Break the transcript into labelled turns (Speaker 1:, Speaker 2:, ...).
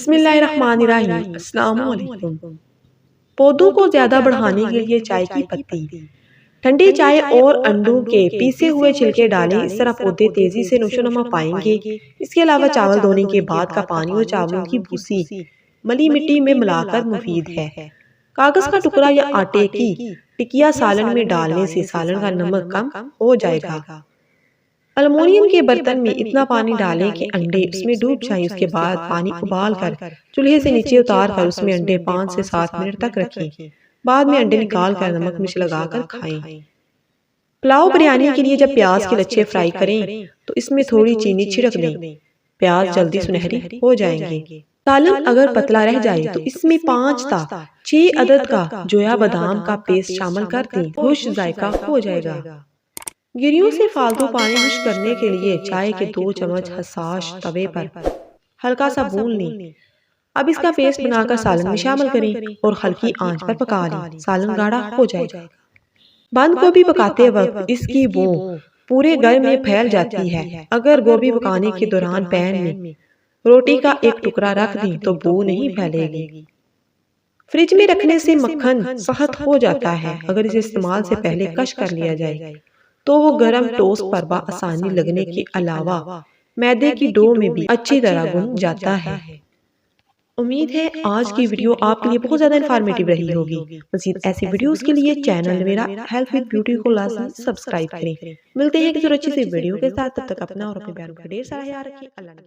Speaker 1: बिस्मिल्लाहिर्रहमानिर्रहीम। अस्सलाम वालेकुम। पौधों को ज्यादा बढ़ाने के लिए चाय की पत्ती, ठंडी चाय और अंडों के पीसे हुए छिलके डालें। इस तरह पौधे तेजी से नशोनमा पाएंगे। इसके अलावा चावल धोने के बाद का पानी और चावलों की भूसी मली मिट्टी में मिलाकर मुफीद है। कागज का टुकड़ा या आटे की टिकिया सालन में डालने से सालन का नमक कम हो जाएगा। अल्युमिनियम के बर्तन में इतना पानी डालें कि अंडे उसमें डूब जाएं। उसके बाद पानी उबाल कर चूल्हे से नीचे उतार कर उसमें अंडे 5 से 7 मिनट तक रखें। बाद में अंडे निकाल कर नमक मिर्च लगाकर खाएं। पुलाव बिरयानी के लिए जब प्याज के लच्छे फ्राई करें तो इसमें थोड़ी चीनी छिड़क दें। प्याज जल्दी सुनहरी हो जाएंगे। सालन अगर पतला रह जाए तो इसमें 5 ता 6 अदद का जोया बादाम का पेस्ट शामिल कर दें। खुश जायका हो जाएगा। गिरियों से फालतू पानी खुश करने के लिए चाय के 2 चम्मच हसास तवे पर हल्का सा भून लें। अब इसका पेस्ट बनाकर सालन में शामिल करें और हल्की आंच पर पका लें। सालन गाढ़ा हो जाएगा। बंद गोभी पकाते वक्त इसकी बू पूरे घर में फैल जाती है। अगर गोभी पकाने के दौरान पैन में रोटी का एक टुकड़ा रख दें तो बू नहीं फैलेगी। फ्रिज में रखने से मक्खन सख्त हो जाता है। अगर इसे इस्तेमाल से पहले कश कर लिया जाए तो वो गरम टोस्ट पर आसानी लगने के अलावा मैदे की डो में भी अच्छी तरह गुन जाता है। उम्मीद है आज की वीडियो आपके लिए बहुत ज्यादा इंफॉर्मेटिव रही होगी। मज़ीद ऐसी वीडियोस के लिए चैनल मेरा हेल्प विद ब्यूटी को लाजमी सब्सक्राइब करें। मिलते हैं किसी अच्छी सी वीडियो के साथ। तब तक अपना और अपने प्यारों का ढेर सारा ख्याल रखें। अल्लाह ने